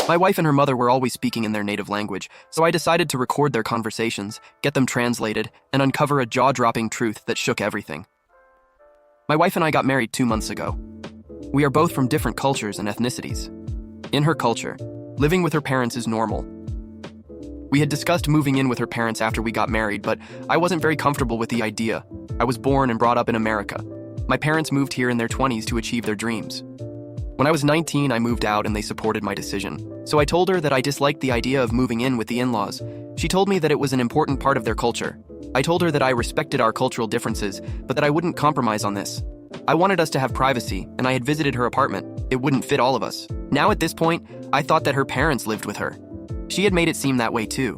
My wife and her mother were always speaking in their native language, so I decided to record their conversations, get them translated, and uncover a jaw-dropping truth that shook everything. My wife and I got married 2 months ago. We are both from different cultures and ethnicities. In her culture, living with her parents is normal. We had discussed moving in with her parents after we got married, but I wasn't very comfortable with the idea. I was born and brought up in America. My parents moved here in their 20s to achieve their dreams. When I was 19, I moved out and they supported my decision. So I told her that I disliked the idea of moving in with the in-laws. She told me that it was an important part of their culture. I told her that I respected our cultural differences, but that I wouldn't compromise on this. I wanted us to have privacy, and I had visited her apartment. It wouldn't fit all of us. Now at this point, I thought that her parents lived with her. She had made it seem that way too.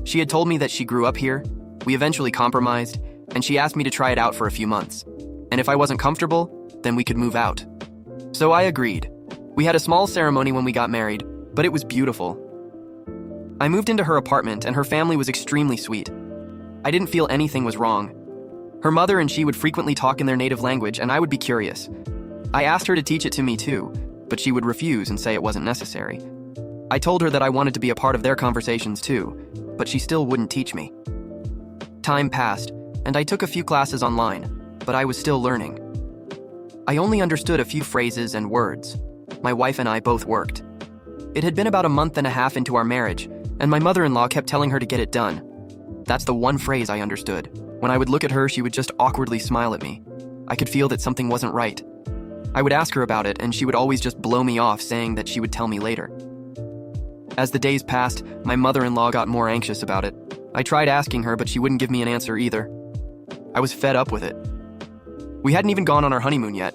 She had told me that she grew up here. We eventually compromised, and she asked me to try it out for a few months. And if I wasn't comfortable, then we could move out. So I agreed. We had a small ceremony when we got married, but it was beautiful. I moved into her apartment and her family was extremely sweet. I didn't feel anything was wrong. Her mother and she would frequently talk in their native language and I would be curious. I asked her to teach it to me too, but she would refuse and say it wasn't necessary. I told her that I wanted to be a part of their conversations too, but she still wouldn't teach me. Time passed, and I took a few classes online, but I was still learning. I only understood a few phrases and words. My wife and I both worked. It had been about a month and a half into our marriage, and my mother-in-law kept telling her to get it done. That's the one phrase I understood. When I would look at her, she would just awkwardly smile at me. I could feel that something wasn't right. I would ask her about it, and she would always just blow me off, saying that she would tell me later. As the days passed, my mother-in-law got more anxious about it. I tried asking her, but she wouldn't give me an answer either. I was fed up with it. We hadn't even gone on our honeymoon yet.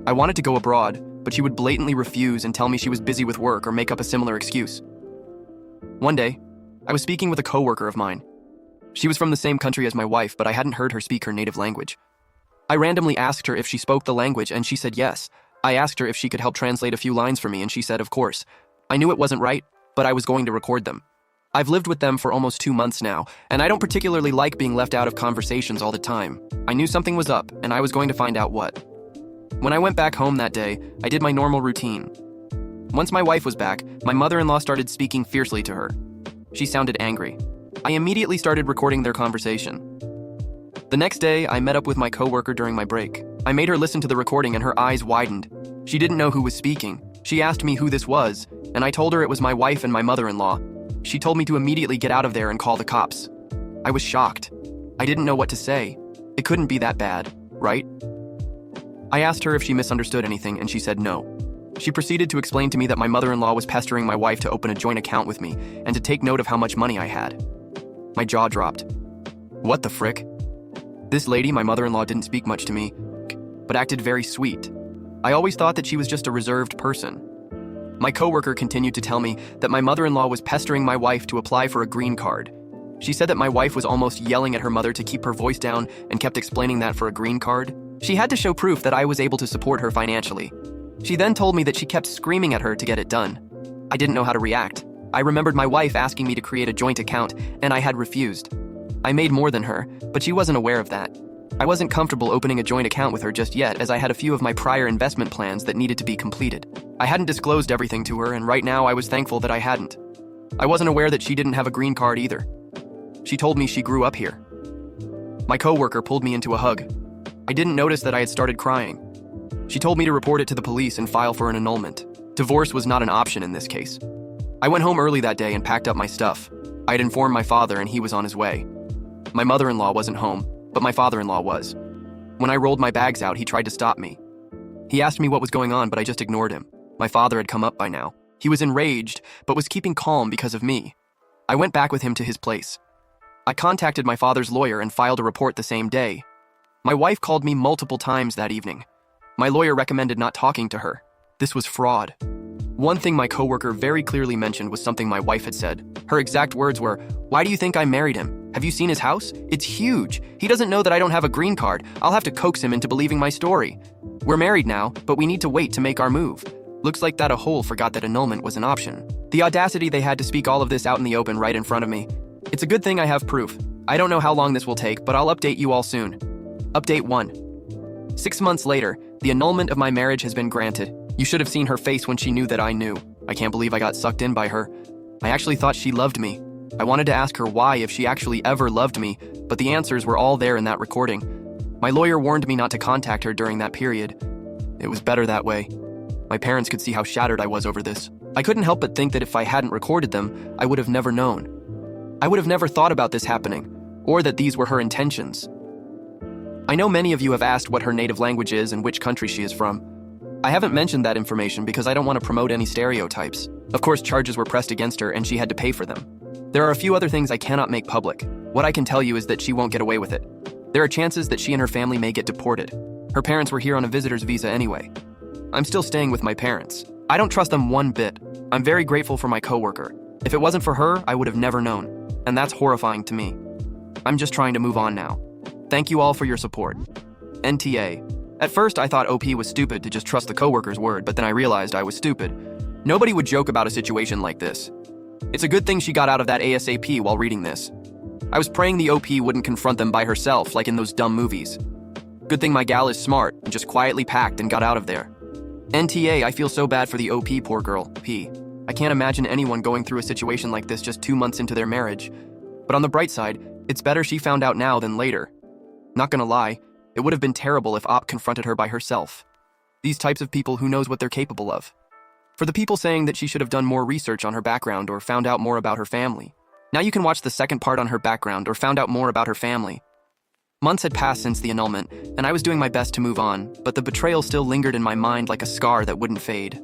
I wanted to go abroad, but she would blatantly refuse and tell me she was busy with work or make up a similar excuse. One day, I was speaking with a coworker of mine. She was from the same country as my wife, but I hadn't heard her speak her native language. I randomly asked her if she spoke the language, and she said yes. I asked her if she could help translate a few lines for me, and she said of course. I knew it wasn't right, but I was going to record them. I've lived with them for almost 2 months now, and I don't particularly like being left out of conversations all the time. I knew something was up, and I was going to find out what. When I went back home that day, I did my normal routine. Once my wife was back, my mother-in-law started speaking fiercely to her. She sounded angry. I immediately started recording their conversation. The next day, I met up with my coworker during my break. I made her listen to the recording and her eyes widened. She didn't know who was speaking. She asked me who this was, and I told her it was my wife and my mother-in-law. She told me to immediately get out of there and call the cops. I was shocked. I didn't know what to say. It couldn't be that bad, right? I asked her if she misunderstood anything, and she said no. She proceeded to explain to me that my mother-in-law was pestering my wife to open a joint account with me and to take note of how much money I had. My jaw dropped. What the frick? This lady, my mother-in-law, didn't speak much to me, but acted very sweet. I always thought that she was just a reserved person. My coworker continued to tell me that my mother-in-law was pestering my wife to apply for a green card. She said that my wife was almost yelling at her mother to keep her voice down and kept explaining that for a green card, she had to show proof that I was able to support her financially. She then told me that she kept screaming at her to get it done. I didn't know how to react. I remembered my wife asking me to create a joint account, and I had refused. I made more than her, but she wasn't aware of that. I wasn't comfortable opening a joint account with her just yet, as I had a few of my prior investment plans that needed to be completed. I hadn't disclosed everything to her, and right now I was thankful that I hadn't. I wasn't aware that she didn't have a green card either. She told me she grew up here. My coworker pulled me into a hug. I didn't notice that I had started crying. She told me to report it to the police and file for an annulment. Divorce was not an option in this case. I went home early that day and packed up my stuff. I had informed my father and he was on his way. My mother-in-law wasn't home, but my father-in-law was. When I rolled my bags out, he tried to stop me. He asked me what was going on, but I just ignored him. My father had come up by now. He was enraged, but was keeping calm because of me. I went back with him to his place. I contacted my father's lawyer and filed a report the same day. My wife called me multiple times that evening. My lawyer recommended not talking to her. This was fraud. One thing my coworker very clearly mentioned was something my wife had said. Her exact words were, "Why do you think I married him? Have you seen his house? It's huge. He doesn't know that I don't have a green card. I'll have to coax him into believing my story. We're married now, but we need to wait to make our move." Looks like that a whole forgot that annulment was an option. The audacity they had to speak all of this out in the open right in front of me. It's a good thing I have proof. I don't know how long this will take, but I'll update you all soon. Update 1. 6 months later, the annulment of my marriage has been granted. You should have seen her face when she knew that I knew. I can't believe I got sucked in by her. I actually thought she loved me. I wanted to ask her why, if she actually ever loved me, but the answers were all there in that recording. My lawyer warned me not to contact her during that period. It was better that way. My parents could see how shattered I was over this. I couldn't help but think that if I hadn't recorded them, I would have never known. I would have never thought about this happening, or that these were her intentions. I know many of you have asked what her native language is and which country she is from. I haven't mentioned that information because I don't want to promote any stereotypes. Of course, charges were pressed against her and she had to pay for them. There are a few other things I cannot make public. What I can tell you is that she won't get away with it. There are chances that she and her family may get deported. Her parents were here on a visitor's visa anyway. I'm still staying with my parents. I don't trust them one bit. I'm very grateful for my coworker. If it wasn't for her, I would have never known. And that's horrifying to me. I'm just trying to move on now. Thank you all for your support. NTA. At first, I thought OP was stupid to just trust the coworker's word, but then I realized I was stupid. Nobody would joke about a situation like this. It's a good thing she got out of that ASAP while reading this. I was praying the OP wouldn't confront them by herself like in those dumb movies. Good thing my gal is smart and just quietly packed and got out of there. NTA, I feel so bad for the OP, poor girl, P. I can't imagine anyone going through a situation like this just 2 months into their marriage. But on the bright side, it's better she found out now than later. Not gonna lie, it would have been terrible if OP confronted her by herself. These types of people, who knows what they're capable of. For the people saying that she should have done more research on her background or found out more about her family. Now you can watch the second part on her background or found out more about her family. Months had passed since the annulment, and I was doing my best to move on, but the betrayal still lingered in my mind like a scar that wouldn't fade.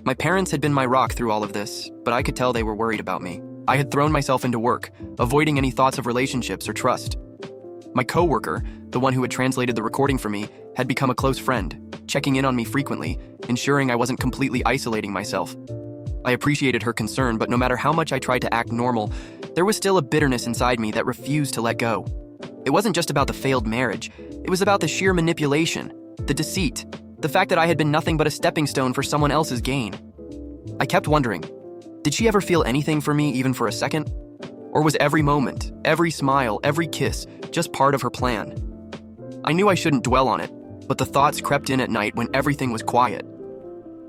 My parents had been my rock through all of this, but I could tell they were worried about me. I had thrown myself into work, avoiding any thoughts of relationships or trust. My coworker, the one who had translated the recording for me, had become a close friend, checking in on me frequently, ensuring I wasn't completely isolating myself. I appreciated her concern, but no matter how much I tried to act normal, there was still a bitterness inside me that refused to let go. It wasn't just about the failed marriage, it was about the sheer manipulation, the deceit, the fact that I had been nothing but a stepping stone for someone else's gain. I kept wondering, did she ever feel anything for me even for a second? Or was every moment, every smile, every kiss just part of her plan? I knew I shouldn't dwell on it, but the thoughts crept in at night when everything was quiet.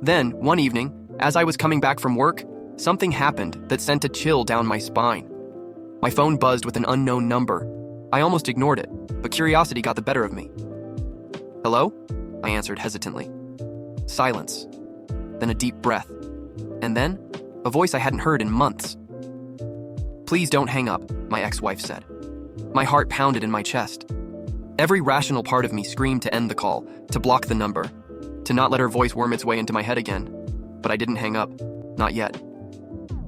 Then, one evening, as I was coming back from work, something happened that sent a chill down my spine. My phone buzzed with an unknown number. I almost ignored it, but curiosity got the better of me. "Hello?" I answered hesitantly. Silence. Then a deep breath. And then, a voice I hadn't heard in months. "Please don't hang up," my ex-wife said. My heart pounded in my chest. Every rational part of me screamed to end the call, to block the number, to not let her voice worm its way into my head again. But I didn't hang up. Not yet.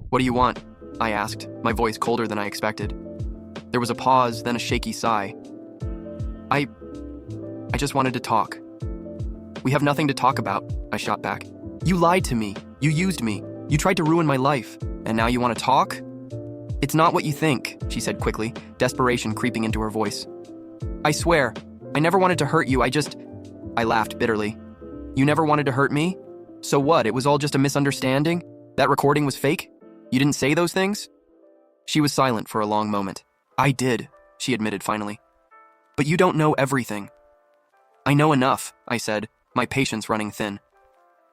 "What do you want?" I asked, my voice colder than I expected. There was a pause, then a shaky sigh. I just wanted to talk." "We have nothing to talk about," I shot back. "You lied to me. You used me. You tried to ruin my life. And now you want to talk?" "It's not what you think," she said quickly, desperation creeping into her voice. "I swear, I never wanted to hurt you, I laughed bitterly. "You never wanted to hurt me? So what, it was all just a misunderstanding? That recording was fake? You didn't say those things?" She was silent for a long moment. "I did," she admitted finally. "But you don't know everything." "I know enough," I said, my patience running thin.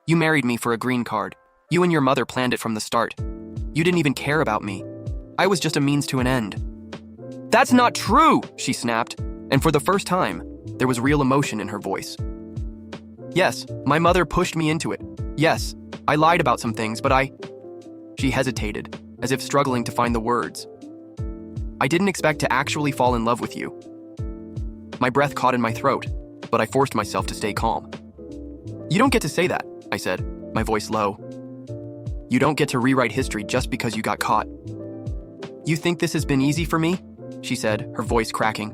"You married me for a green card. You and your mother planned it from the start. You didn't even care about me. I was just a means to an end." "That's not true," she snapped, and for the first time, there was real emotion in her voice. "Yes, my mother pushed me into it. Yes, I lied about some things, but She hesitated, as if struggling to find the words. "I didn't expect to actually fall in love with you." My breath caught in my throat, but I forced myself to stay calm. "You don't get to say that," I said, my voice low. "You don't get to rewrite history just because you got caught." "You think this has been easy for me?" she said, her voice cracking.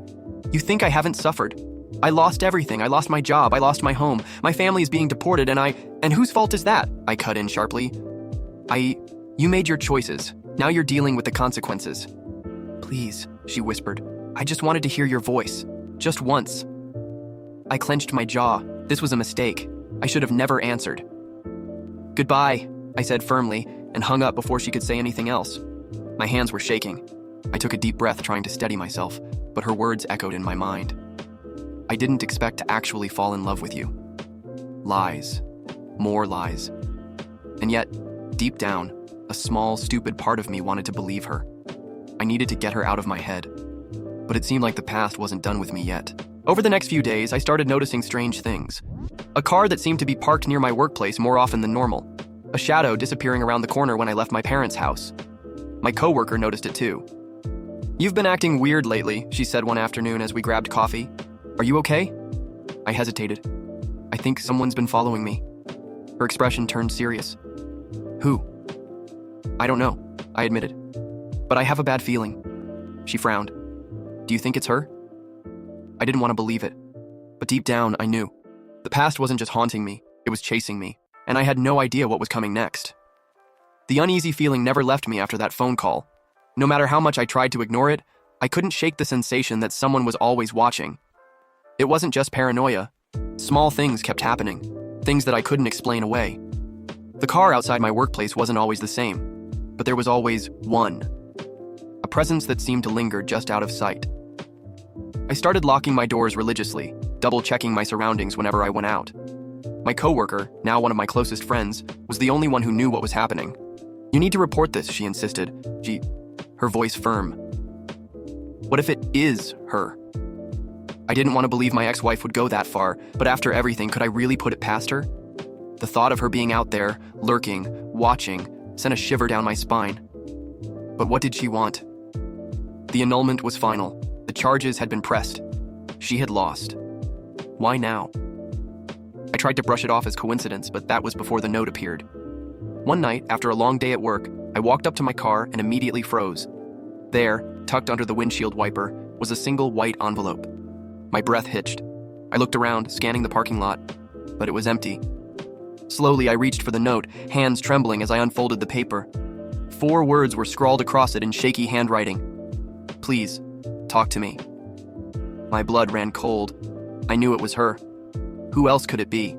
"You think I haven't suffered? I lost everything. I lost my job. I lost my home. My family is being deported, and whose fault is that?" I cut in sharply. You made your choices. Now you're dealing with the consequences." "Please," she whispered. "I just wanted to hear your voice. Just once." I clenched my jaw. This was a mistake. I should have never answered. "Goodbye," I said firmly, and hung up before she could say anything else. My hands were shaking. I took a deep breath trying to steady myself, but her words echoed in my mind. "I didn't expect to actually fall in love with you." Lies. More lies. And yet, Deep down, a small, stupid part of me wanted to believe her. I needed to get her out of my head. But it seemed like the past wasn't done with me yet. Over the next few days, I started noticing strange things. A car that seemed to be parked near my workplace more often than normal. A shadow disappearing around the corner when I left my parents' house. My coworker noticed it too. "You've been acting weird lately," she said one afternoon as we grabbed coffee. "Are you okay?" I hesitated. "I think someone's been following me." Her expression turned serious. "Who?" "I don't know," I admitted. "But I have a bad feeling." She frowned. "Do you think it's her?" I didn't want to believe it, but deep down, I knew. The past wasn't just haunting me, it was chasing me, and I had no idea what was coming next. The uneasy feeling never left me after that phone call. No matter how much I tried to ignore it, I couldn't shake the sensation that someone was always watching. It wasn't just paranoia. Small things kept happening, things that I couldn't explain away. The car outside my workplace wasn't always the same, but there was always one. A presence that seemed to linger just out of sight. I started locking my doors religiously, double-checking my surroundings whenever I went out. My coworker, now one of my closest friends, was the only one who knew what was happening. "You need to report this," she insisted, her voice firm. "What if it is her?" I didn't want to believe my ex-wife would go that far, but after everything, could I really put it past her? The thought of her being out there, lurking, watching, sent a shiver down my spine. But what did she want? The annulment was final. The charges had been pressed. She had lost. Why now? I tried to brush it off as coincidence, but that was before the note appeared. One night, after a long day at work, I walked up to my car and immediately froze. There, tucked under the windshield wiper, was a single white envelope. My breath hitched. I looked around, scanning the parking lot, but it was empty. Slowly, I reached for the note, hands trembling as I unfolded the paper. 4 words were scrawled across it in shaky handwriting. "Please, talk to me." My blood ran cold. I knew it was her. Who else could it be?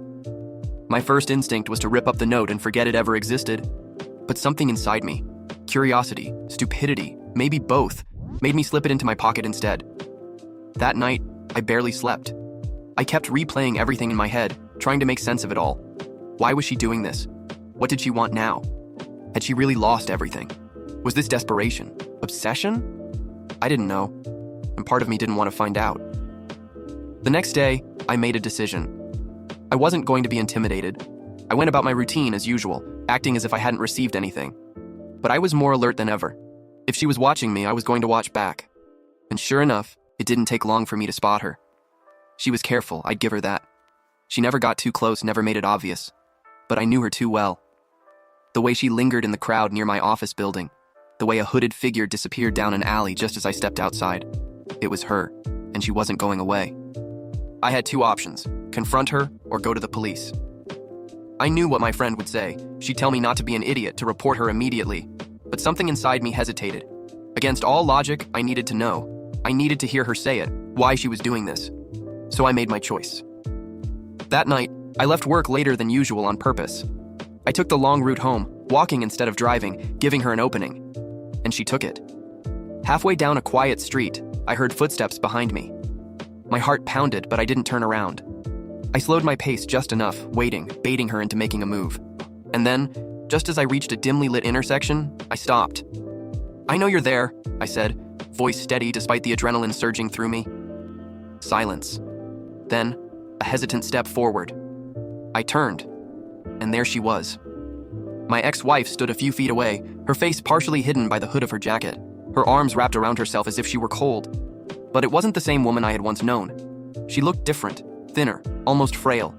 My first instinct was to rip up the note and forget it ever existed. But something inside me, curiosity, stupidity, maybe both, made me slip it into my pocket instead. That night, I barely slept. I kept replaying everything in my head, trying to make sense of it all. Why was she doing this? What did she want now? Had she really lost everything? Was this desperation? Obsession? I didn't know, and part of me didn't want to find out. The next day, I made a decision. I wasn't going to be intimidated. I went about my routine as usual, acting as if I hadn't received anything. But I was more alert than ever. If she was watching me, I was going to watch back. And sure enough, it didn't take long for me to spot her. She was careful, I'd give her that. She never got too close, never made it obvious. But I knew her too well. The way she lingered in the crowd near my office building, the way a hooded figure disappeared down an alley just as I stepped outside. It was her, and she wasn't going away. I had 2 options, confront her or go to the police. I knew what my friend would say. She'd tell me not to be an idiot, to report her immediately. But something inside me hesitated. Against all logic, I needed to know. I needed to hear her say it, why she was doing this. So I made my choice. That night, I left work later than usual on purpose. I took the long route home, walking instead of driving, giving her an opening. And she took it. Halfway down a quiet street, I heard footsteps behind me. My heart pounded, but I didn't turn around. I slowed my pace just enough, waiting, baiting her into making a move. And then, just as I reached a dimly lit intersection, I stopped. "I know you're there," I said, voice steady despite the adrenaline surging through me. Silence. Then, a hesitant step forward. I turned, and there she was. My ex-wife stood a few feet away, her face partially hidden by the hood of her jacket, her arms wrapped around herself as if she were cold. But it wasn't the same woman I had once known. She looked different, thinner, almost frail.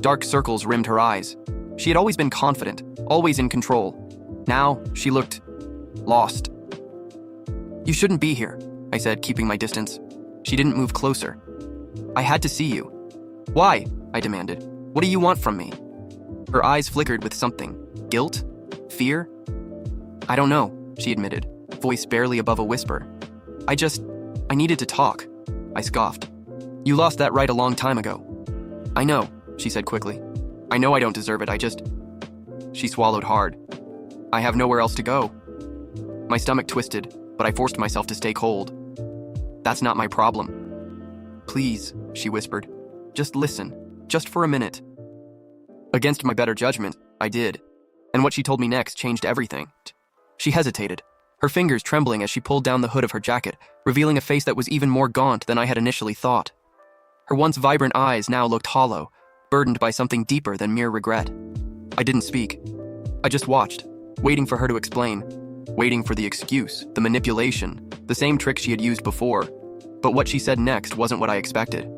Dark circles rimmed her eyes. She had always been confident, always in control. Now, she looked lost. "You shouldn't be here," I said, keeping my distance. She didn't move closer. "I had to see you." "Why?" I demanded. "What do you want from me?" Her eyes flickered with something. Guilt? Fear? "I don't know," she admitted, voice barely above a whisper. I needed to talk," I scoffed. "You lost that right a long time ago." "I know," she said quickly. "I know I don't deserve it, She swallowed hard. "I have nowhere else to go." My stomach twisted, but I forced myself to stay cold. "That's not my problem." "Please," she whispered. "Just listen, just for a minute." Against my better judgment, I did. And what she told me next changed everything. She hesitated, her fingers trembling as she pulled down the hood of her jacket, revealing a face that was even more gaunt than I had initially thought. Her once vibrant eyes now looked hollow, burdened by something deeper than mere regret. I didn't speak. I just watched, waiting for her to explain, waiting for the excuse, the manipulation, the same trick she had used before. But what she said next wasn't what I expected.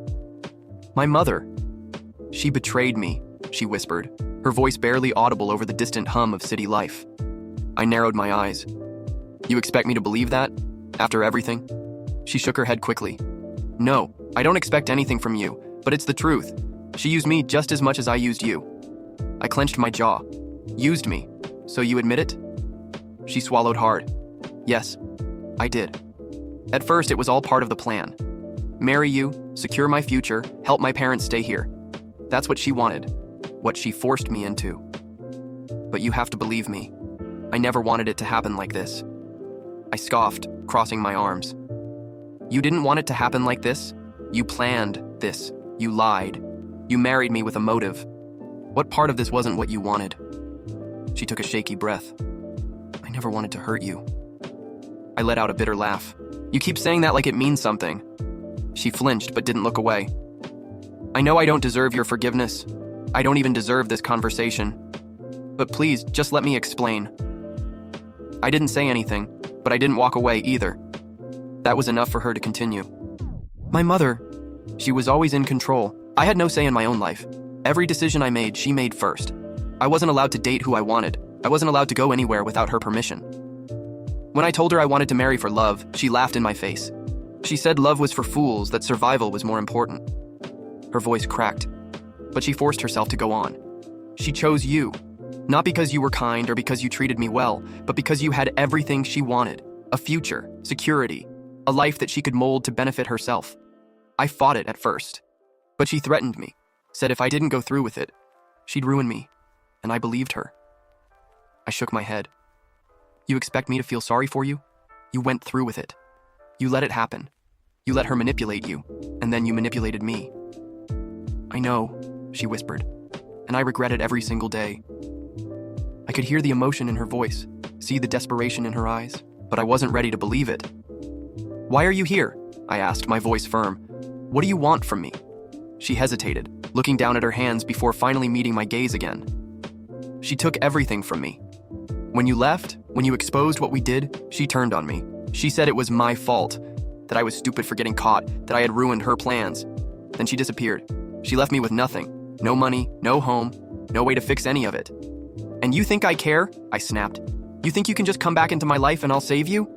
My mother. She betrayed me, she whispered, her voice barely audible over the distant hum of city life. I narrowed my eyes. You expect me to believe that? After everything? She shook her head quickly. No, I don't expect anything from you, but it's the truth. She used me just as much as I used you. I clenched my jaw. Used me. So you admit it? She swallowed hard. Yes, I did. At first, it was all part of the plan. Marry you, secure my future, help my parents stay here. That's what she wanted, what she forced me into. But you have to believe me. I never wanted it to happen like this. I scoffed, crossing my arms. You didn't want it to happen like this? You planned this. You lied. You married me with a motive. What part of this wasn't what you wanted? She took a shaky breath. I never wanted to hurt you. I let out a bitter laugh. You keep saying that like it means something. She flinched but didn't look away. I know I don't deserve your forgiveness. I don't even deserve this conversation. But please, just let me explain. I didn't say anything, but I didn't walk away either. That was enough for her to continue. My mother, she was always in control. I had no say in my own life. Every decision I made, she made first. I wasn't allowed to date who I wanted. I wasn't allowed to go anywhere without her permission. When I told her I wanted to marry for love, she laughed in my face. She said love was for fools, that survival was more important. Her voice cracked, but she forced herself to go on. She chose you, not because you were kind or because you treated me well, but because you had everything she wanted, a future, security, a life that she could mold to benefit herself. I fought it at first, but she threatened me, said if I didn't go through with it, she'd ruin me, and I believed her. I shook my head. You expect me to feel sorry for you? You went through with it. You let it happen. You let her manipulate you, and then you manipulated me. I know, she whispered, and I regret it every single day. I could hear the emotion in her voice, see the desperation in her eyes, but I wasn't ready to believe it. Why are you here? I asked, my voice firm. What do you want from me? She hesitated, looking down at her hands before finally meeting my gaze again. She took everything from me. When you left, when you exposed what we did, she turned on me. She said it was my fault, that I was stupid for getting caught, that I had ruined her plans. Then she disappeared. She left me with nothing. No money, no home, no way to fix any of it. And you think I care? I snapped. You think you can just come back into my life and I'll save you?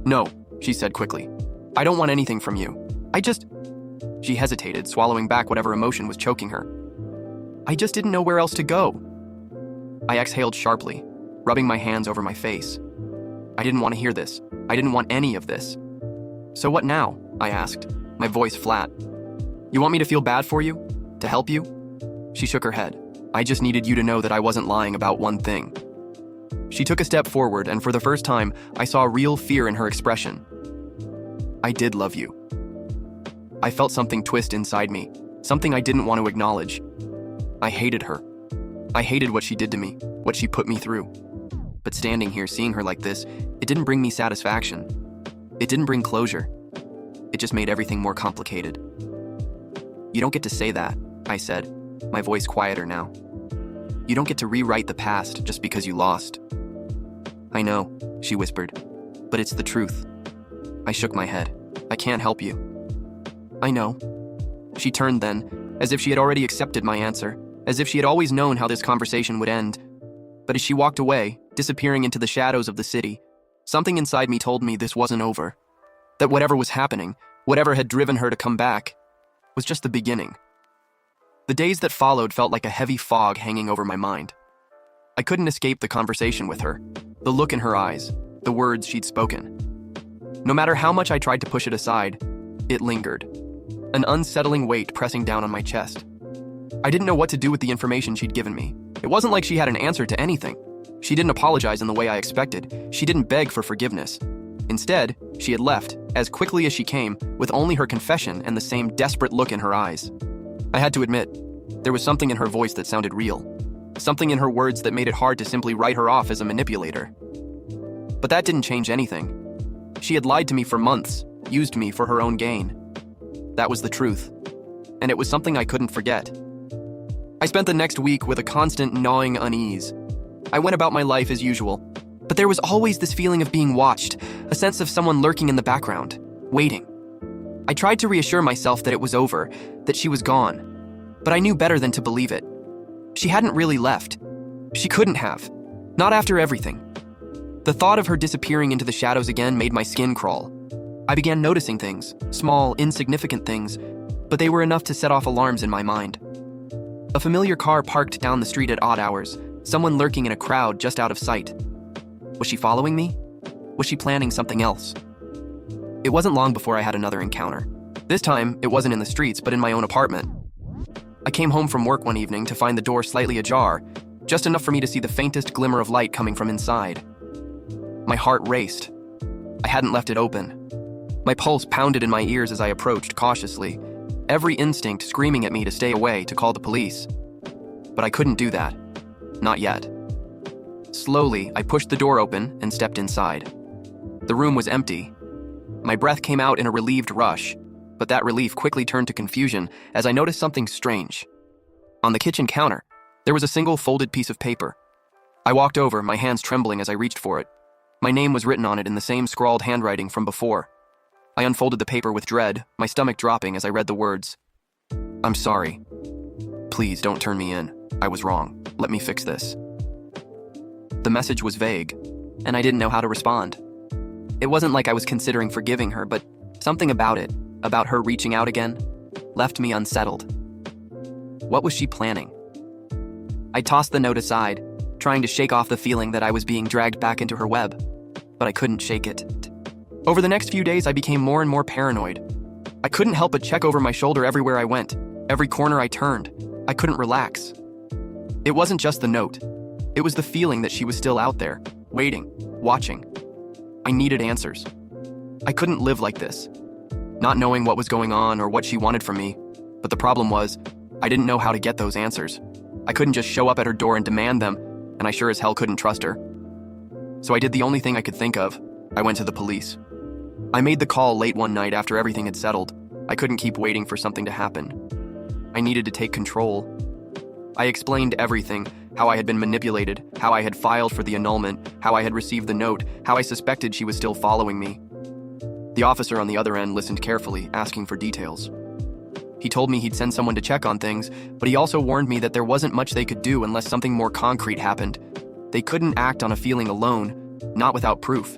No, she said quickly. I don't want anything from you. She hesitated, swallowing back whatever emotion was choking her. I just didn't know where else to go. I exhaled sharply, rubbing my hands over my face. I didn't want to hear this. I didn't want any of this. So what now? I asked, my voice flat. You want me to feel bad for you? To help you? She shook her head. I just needed you to know that I wasn't lying about one thing. She took a step forward, and for the first time, I saw real fear in her expression. I did love you. I felt something twist inside me, something I didn't want to acknowledge. I hated her. I hated what she did to me, what she put me through. But standing here, seeing her like this, it didn't bring me satisfaction. It didn't bring closure. It just made everything more complicated. You don't get to say that, I said, my voice quieter now. You don't get to rewrite the past just because you lost. I know, she whispered, but it's the truth. I shook my head. I can't help you. I know. She turned then, as if she had already accepted my answer, as if she had always known how this conversation would end. But as she walked away, disappearing into the shadows of the city, something inside me told me this wasn't over. That whatever was happening, whatever had driven her to come back, was just the beginning. The days that followed felt like a heavy fog hanging over my mind. I couldn't escape the conversation with her, the look in her eyes, the words she'd spoken. No matter how much I tried to push it aside, it lingered, an unsettling weight pressing down on my chest. I didn't know what to do with the information she'd given me. It wasn't like she had an answer to anything. She didn't apologize in the way I expected. She didn't beg for forgiveness. Instead, she had left, as quickly as she came, with only her confession and the same desperate look in her eyes. I had to admit, there was something in her voice that sounded real. something in her words that made it hard to simply write her off as a manipulator. But that didn't change anything. She had lied to me for months, used me for her own gain. That was the truth, and it was something I couldn't forget. I spent the next week with a constant gnawing unease. I went about my life as usual, but there was always this feeling of being watched, a sense of someone lurking in the background, waiting. I tried to reassure myself that it was over, that she was gone, but I knew better than to believe it. She hadn't really left. She couldn't have. Not after everything. The thought of her disappearing into the shadows again made my skin crawl. I began noticing things, small, insignificant things, but they were enough to set off alarms in my mind. A familiar car parked down the street at odd hours, someone lurking in a crowd just out of sight. Was she following me? Was she planning something else? It wasn't long before I had another encounter. This time, it wasn't in the streets, but in my own apartment. I came home from work one evening to find the door slightly ajar, just enough for me to see the faintest glimmer of light coming from inside. My heart raced. I hadn't left it open. My pulse pounded in my ears as I approached cautiously, every instinct screaming at me to stay away, to call the police. But I couldn't do that. Not yet. Slowly, I pushed the door open and stepped inside. The room was empty. My breath came out in a relieved rush, but that relief quickly turned to confusion as I noticed something strange. On the kitchen counter, there was a single folded piece of paper. I walked over, my hands trembling as I reached for it. My name was written on it in the same scrawled handwriting from before. I unfolded the paper with dread, my stomach dropping as I read the words. "I'm sorry. Please don't turn me in. I was wrong. Let me fix this." The message was vague, and I didn't know how to respond. It wasn't like I was considering forgiving her, but something about it, about her reaching out again, left me unsettled. What was she planning? I tossed the note aside, trying to shake off the feeling that I was being dragged back into her web, but I couldn't shake it. Over the next few days, I became more and more paranoid. I couldn't help but check over my shoulder everywhere I went, every corner I turned. I couldn't relax. It wasn't just the note. It was the feeling that she was still out there, waiting, watching. I needed answers. I couldn't live like this, not knowing what was going on or what she wanted from me. But the problem was, I didn't know how to get those answers. I couldn't just show up at her door and demand them, and I sure as hell couldn't trust her. So I did the only thing I could think of. I went to the police. I made the call late one night after everything had settled. I couldn't keep waiting for something to happen. I needed to take control. I explained everything, how I had been manipulated, how I had filed for the annulment, how I had received the note, how I suspected she was still following me. The officer on the other end listened carefully, asking for details. He told me he'd send someone to check on things, but he also warned me that there wasn't much they could do unless something more concrete happened. They couldn't act on a feeling alone, not without proof.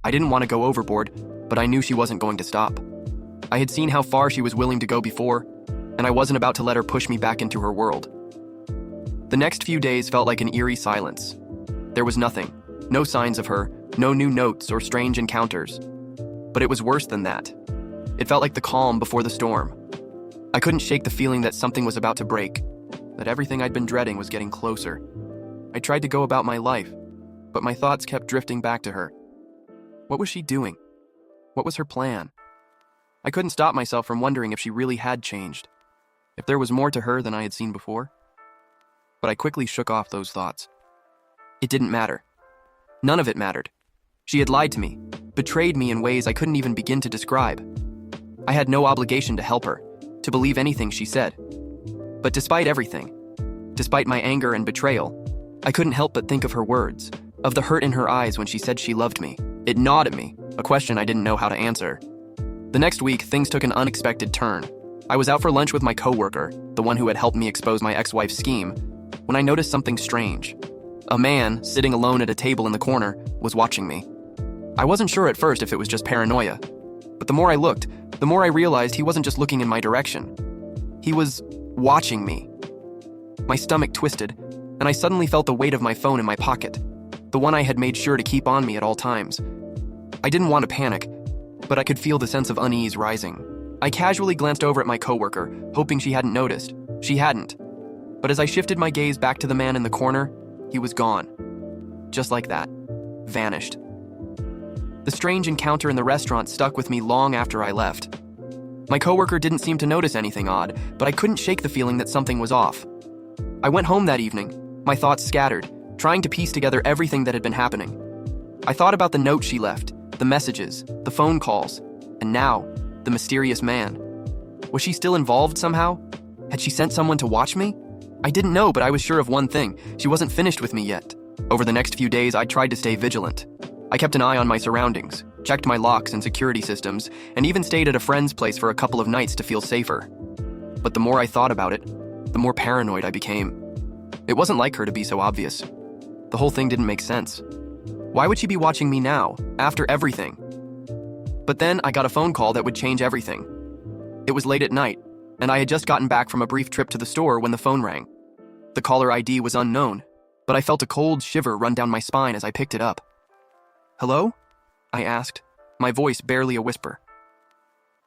I didn't want to go overboard, but I knew she wasn't going to stop. I had seen how far she was willing to go before, and I wasn't about to let her push me back into her world. The next few days felt like an eerie silence. There was nothing, no signs of her, no new notes or strange encounters. But it was worse than that. It felt like the calm before the storm. I couldn't shake the feeling that something was about to break, that everything I'd been dreading was getting closer. I tried to go about my life, but my thoughts kept drifting back to her. What was she doing? What was her plan? I couldn't stop myself from wondering if she really had changed, if there was more to her than I had seen before. But I quickly shook off those thoughts. It didn't matter. None of it mattered. She had lied to me, betrayed me in ways I couldn't even begin to describe. I had no obligation to help her, to believe anything she said. But despite everything, despite my anger and betrayal, I couldn't help but think of her words, of the hurt in her eyes when she said she loved me. It gnawed at me, a question I didn't know how to answer. The next week, things took an unexpected turn. I was out for lunch with my coworker, the one who had helped me expose my ex-wife's scheme, when I noticed something strange. A man, sitting alone at a table in the corner, was watching me. I wasn't sure at first if it was just paranoia, but the more I looked, the more I realized he wasn't just looking in my direction. He was watching me. My stomach twisted, and I suddenly felt the weight of my phone in my pocket, the one I had made sure to keep on me at all times. I didn't want to panic, but I could feel the sense of unease rising. I casually glanced over at my coworker, hoping she hadn't noticed. She hadn't. But as I shifted my gaze back to the man in the corner, he was gone. Just like that. Vanished. The strange encounter in the restaurant stuck with me long after I left. My coworker didn't seem to notice anything odd, but I couldn't shake the feeling that something was off. I went home that evening, My thoughts scattered, trying to piece together everything that had been happening. I thought about the note she left, the messages, the phone calls, and now, the mysterious man. Was she still involved somehow? Had she sent someone to watch me? I didn't know, but I was sure of one thing: she wasn't finished with me yet. Over the next few days, I tried to stay vigilant. I kept an eye on my surroundings, checked my locks and security systems, and even stayed at a friend's place for a couple of nights to feel safer. But the more I thought about it, the more paranoid I became. It wasn't like her to be so obvious. The whole thing didn't make sense. Why would she be watching me now, after everything? But then I got a phone call that would change everything. It was late at night, and I had just gotten back from a brief trip to the store when the phone rang. The caller ID was unknown, but I felt a cold shiver run down my spine as I picked it up. "Hello?" I asked, my voice barely a whisper.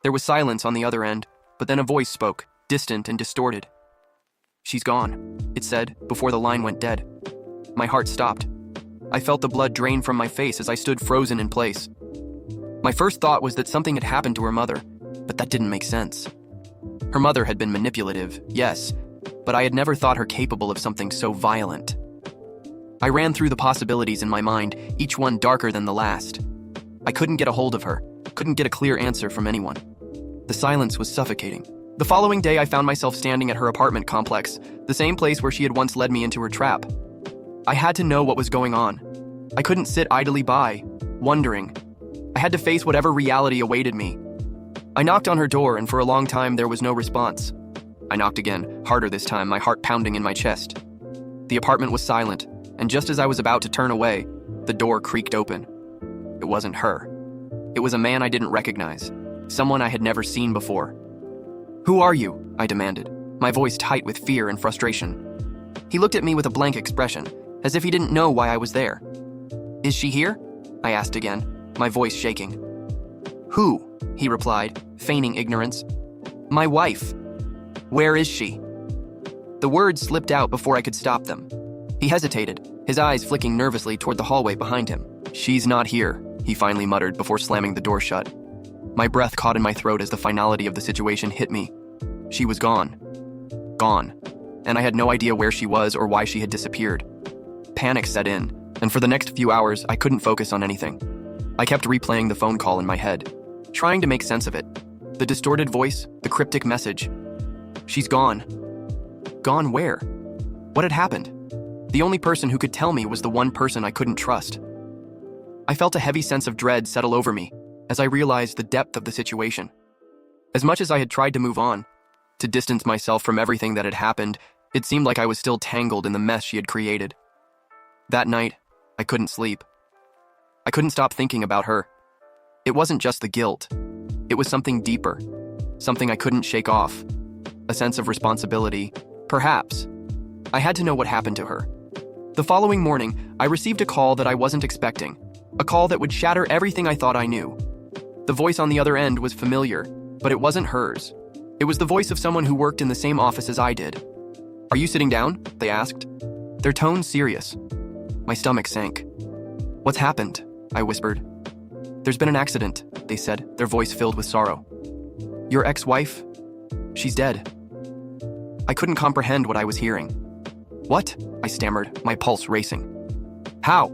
There was silence on the other end, but then a voice spoke, distant and distorted. "She's gone," it said, before the line went dead. My heart stopped. I felt the blood drain from my face as I stood frozen in place. My first thought was that something had happened to her mother, but that didn't make sense. Her mother had been manipulative, yes, but I had never thought her capable of something so violent. I ran through the possibilities in my mind, each one darker than the last. I couldn't get a hold of her, couldn't get a clear answer from anyone. The silence was suffocating. The following day, I found myself standing at her apartment complex, the same place where she had once led me into her trap. I had to know what was going on. I couldn't sit idly by, wondering. I had to face whatever reality awaited me. I knocked on her door, and for a long time there was no response. I knocked again, harder this time, my heart pounding in my chest. The apartment was silent, and just as I was about to turn away, the door creaked open. It wasn't her. It was a man I didn't recognize, someone I had never seen before. "Who are you?" I demanded, my voice tight with fear and frustration. He looked at me with a blank expression, as if he didn't know why I was there. "Is she here?" I asked again, my voice shaking. "Who?" he replied, feigning ignorance. "My wife." "Where is she?" The words slipped out before I could stop them. He hesitated, his eyes flicking nervously toward the hallway behind him. "She's not here," he finally muttered before slamming the door shut. My breath caught in my throat as the finality of the situation hit me. She was gone. Gone. And I had no idea where she was or why she had disappeared. Panic set in, and for the next few hours, I couldn't focus on anything. I kept replaying the phone call in my head, trying to make sense of it. The distorted voice, the cryptic message. She's gone. Gone where? What had happened? The only person who could tell me was the one person I couldn't trust. I felt a heavy sense of dread settle over me as I realized the depth of the situation. As much as I had tried to move on, to distance myself from everything that had happened, it seemed like I was still tangled in the mess she had created. That night, I couldn't sleep. I couldn't stop thinking about her. It wasn't just the guilt. It was something deeper, something I couldn't shake off. A sense of responsibility, perhaps. I had to know what happened to her. The following morning, I received a call that I wasn't expecting, a call that would shatter everything I thought I knew. The voice on the other end was familiar, but it wasn't hers. It was the voice of someone who worked in the same office as I did. "Are you sitting down?" they asked. Their tone serious. My stomach sank. "What's happened?" I whispered. "There's been an accident," they said, their voice filled with sorrow. "Your ex-wife? She's dead." I couldn't comprehend what I was hearing. "What?" I stammered, my pulse racing. "How?"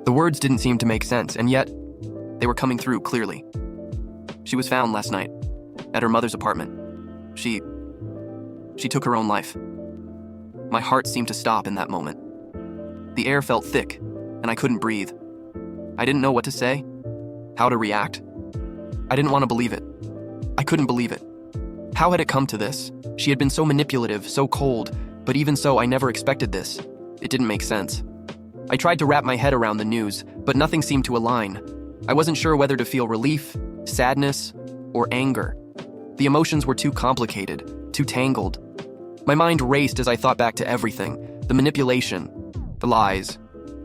The words didn't seem to make sense, and yet, they were coming through clearly. "She was found last night, at her mother's apartment. She took her own life." My heart seemed to stop in that moment. The air felt thick, and I couldn't breathe. I didn't know what to say, how to react. I didn't want to believe it. I couldn't believe it. How had it come to this? She had been so manipulative, so cold, but even so, I never expected this. It didn't make sense. I tried to wrap my head around the news, but nothing seemed to align. I wasn't sure whether to feel relief, sadness, or anger. The emotions were too complicated, too tangled. My mind raced as I thought back to everything, the manipulation, the lies,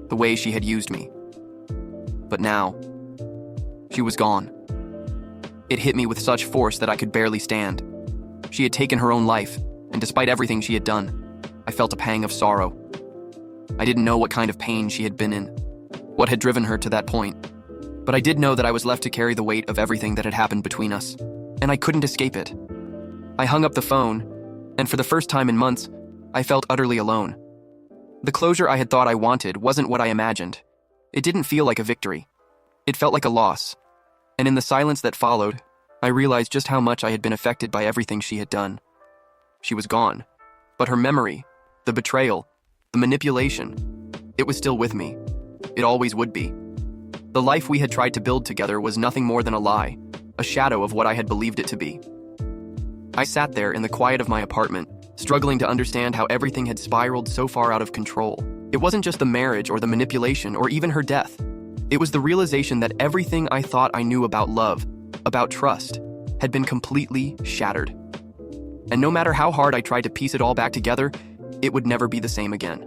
the way she had used me. But now, she was gone. It hit me with such force that I could barely stand. She had taken her own life, and despite everything she had done, I felt a pang of sorrow. I didn't know what kind of pain she had been in, what had driven her to that point. But I did know that I was left to carry the weight of everything that had happened between us, and I couldn't escape it. I hung up the phone, and for the first time in months, I felt utterly alone. The closure I had thought I wanted wasn't what I imagined. It didn't feel like a victory. It felt like a loss. And in the silence that followed, I realized just how much I had been affected by everything she had done. She was gone. But her memory, the betrayal, the manipulation, it was still with me. It always would be. The life we had tried to build together was nothing more than a lie, a shadow of what I had believed it to be. I sat there in the quiet of my apartment, struggling to understand how everything had spiraled so far out of control. It wasn't just the marriage or the manipulation or even her death. It was the realization that everything I thought I knew about love, about trust, had been completely shattered. And no matter how hard I tried to piece it all back together, it would never be the same again.